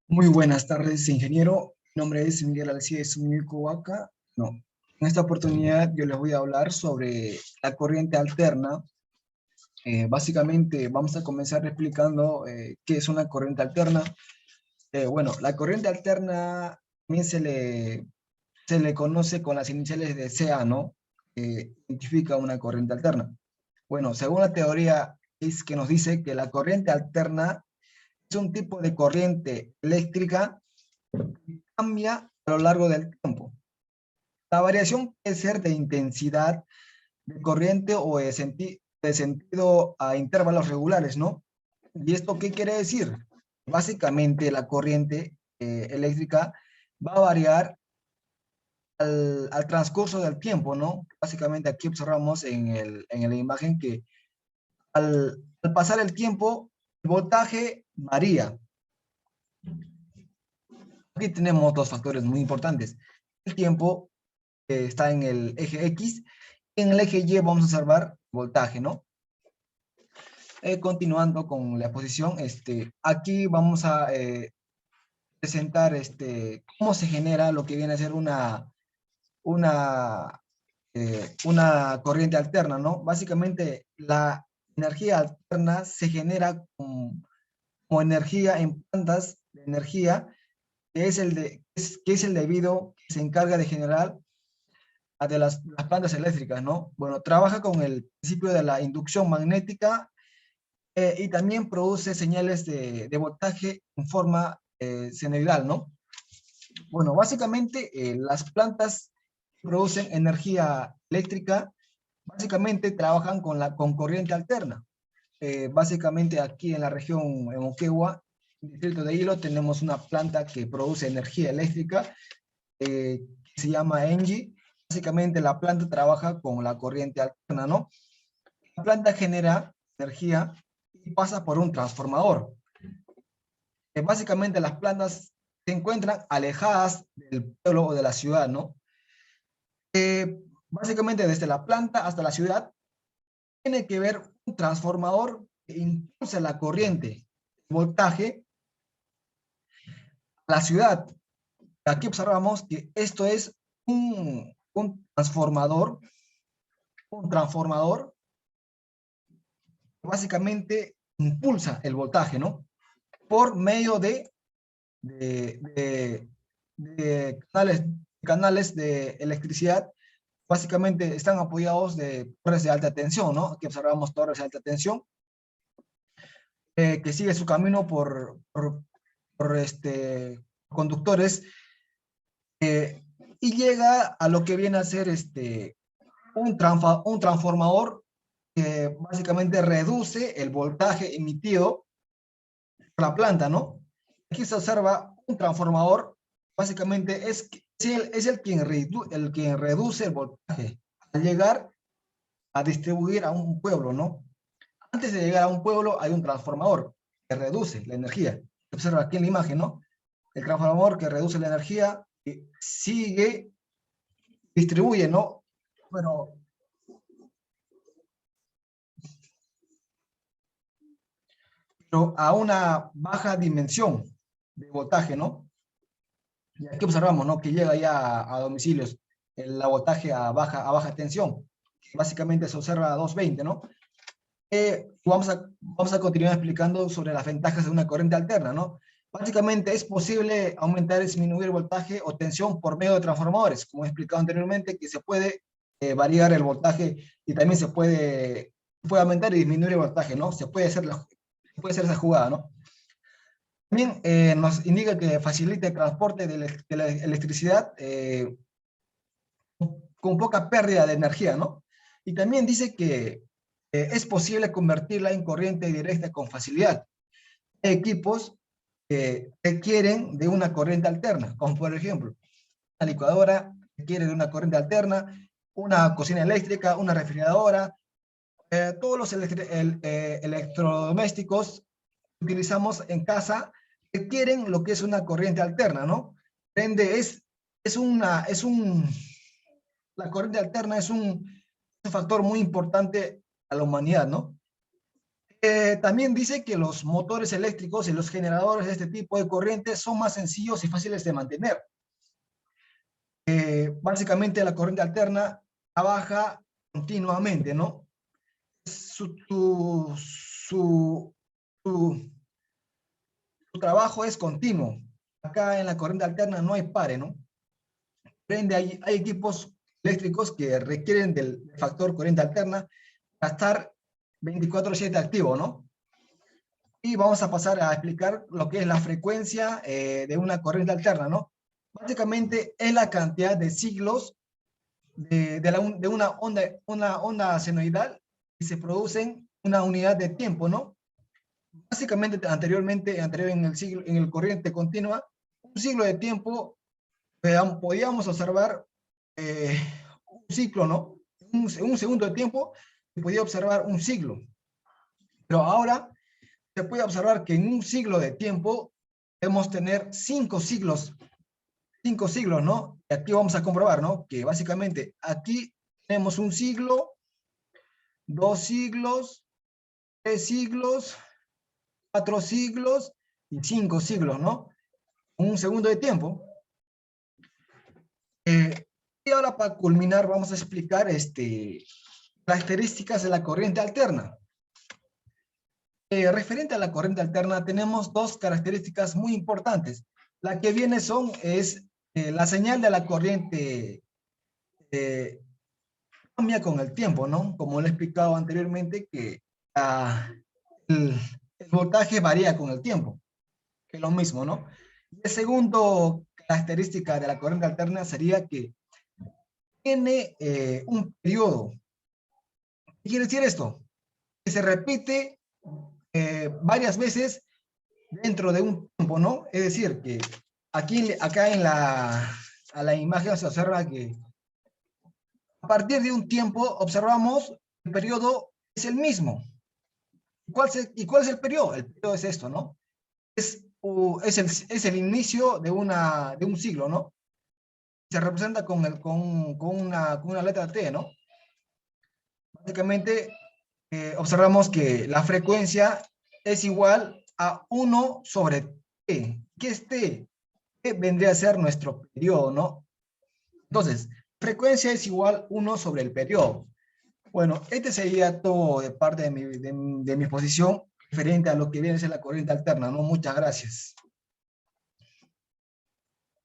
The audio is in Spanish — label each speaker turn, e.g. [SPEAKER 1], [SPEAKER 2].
[SPEAKER 1] Muy buenas tardes, ingeniero. Mi nombre es Miguel Alcides Vaca. No, en esta oportunidad yo les voy a hablar sobre la corriente alterna. Básicamente vamos a comenzar explicando qué es una corriente alterna. Bueno, la corriente alterna también se le conoce con las iniciales de CA, ¿no? Identifica una corriente alterna. Bueno, según la teoría es que nos dice que la corriente alterna es un tipo de corriente eléctrica cambia a lo largo del tiempo. La variación puede ser de intensidad, de corriente o de sentido a intervalos regulares, ¿no? ¿Y esto qué quiere decir? Básicamente la corriente eléctrica va a variar al transcurso del tiempo, ¿no? Básicamente aquí observamos en la imagen que al pasar el tiempo, el voltaje varía. Aquí tenemos dos factores muy importantes. El tiempo está en el eje X. En el eje Y vamos a observar voltaje, ¿no? Continuando con la exposición, aquí vamos a presentar cómo se genera lo que viene a ser una, una corriente alterna, ¿no? Básicamente, la energía alterna se genera como energía en plantas de energía, que es el debido que se encarga de generar de las plantas eléctricas, ¿no? Bueno, trabaja con el principio de la inducción magnética y también produce señales de voltaje en forma senoidal, ¿no? Bueno, básicamente las plantas que producen energía eléctrica básicamente trabajan con corriente alterna. Básicamente aquí en la región, en Moquegua, en el distrito de Hilo, tenemos una planta que produce energía eléctrica que se llama ENGIE. Básicamente la planta trabaja con la corriente alterna, ¿no? La planta genera energía y pasa por un transformador. Básicamente las plantas se encuentran alejadas del pueblo o de la ciudad, ¿no? Básicamente desde la planta hasta la ciudad tiene que ver un transformador que impulsa la corriente, el voltaje, a la ciudad. Aquí observamos que esto es un transformador que básicamente impulsa el voltaje, ¿no? Por medio de, de, de canales de electricidad, básicamente están apoyados de torres de alta tensión, ¿no? Aquí observamos torres de alta tensión, que sigue su camino por conductores y llega a lo que viene a ser un transformador que básicamente reduce el voltaje emitido por la planta, ¿no? Aquí se observa un transformador, básicamente es el quien reduce el voltaje al llegar a distribuir a un pueblo, ¿no? Antes de llegar a un pueblo hay un transformador que reduce la energía. Se observa aquí en la imagen, ¿no? El transformador que reduce la energía sigue, distribuye, ¿no? Bueno, pero a una baja dimensión de voltaje, ¿no? Y aquí observamos, ¿no? Que llega ya a domicilios el voltaje a baja tensión. Básicamente se observa a 220, ¿no? Vamos a continuar explicando sobre las ventajas de una corriente alterna, ¿no? Básicamente es posible aumentar y disminuir voltaje o tensión por medio de transformadores, como he explicado anteriormente, que se puede variar el voltaje y también puede aumentar y disminuir el voltaje, ¿no? Puede hacer esa jugada, ¿no? También nos indica que facilita el transporte de la electricidad con poca pérdida de energía, ¿no? Y también dice que es posible convertirla en corriente directa con facilidad. Hay equipos que requieren de una corriente alterna, como por ejemplo, una licuadora requiere de una corriente alterna, una cocina eléctrica, una refrigeradora, todos los electrodomésticos que utilizamos en casa requieren lo que es una corriente alterna, ¿no? Prende es una, es un, la corriente alterna es un factor muy importante a la humanidad, ¿no? También dice que los motores eléctricos y los generadores de este tipo de corriente son más sencillos y fáciles de mantener. Básicamente la corriente alterna trabaja continuamente, ¿no? Su trabajo es continuo. Acá en la corriente alterna no hay pare, ¿no? Por ende, hay equipos eléctricos que requieren del factor corriente alterna para estar 24/7 activo, ¿no? Y vamos a pasar a explicar lo que es la frecuencia de una corriente alterna, ¿no? Básicamente es la cantidad de ciclos de una onda senoidal que se produce en una unidad de tiempo, ¿no? Básicamente, anterior en el corriente continua, un ciclo de tiempo, podíamos observar un ciclo, ¿no? Un segundo de tiempo se podía observar un siglo. Pero ahora se puede observar que en un siglo de tiempo podemos tener 5 siglos, ¿no? Y aquí vamos a comprobar, ¿no? Que básicamente aquí tenemos un siglo, 2 siglos, 3 siglos, 4 siglos y 5 siglos, ¿no? Un segundo de tiempo. Y ahora para culminar vamos a explicar características de la corriente alterna. Referente a la corriente alterna tenemos dos características muy importantes. La que viene es la señal de la corriente cambia con el tiempo, ¿no? Como le he explicado anteriormente que el, el voltaje varía con el tiempo, que es lo mismo, ¿no? Y el segundo característica de la corriente alterna sería que tiene un periodo. ¿Qué quiere decir esto? Que se repite varias veces dentro de un tiempo, ¿no? Es decir, que acá a la imagen se observa que a partir de un tiempo observamos el periodo es el mismo. ¿Y cuál es el periodo? El periodo es esto, ¿no? Es el inicio de un siglo, ¿no? Se representa con una letra T, ¿no? Básicamente, observamos que la frecuencia es igual a 1 sobre T. ¿Qué es T? T vendría a ser nuestro periodo, ¿no? Entonces, frecuencia es igual 1 sobre el periodo. Bueno, este sería todo de parte de mi exposición referente a lo que viene a ser la corriente alterna, ¿no? Muchas gracias.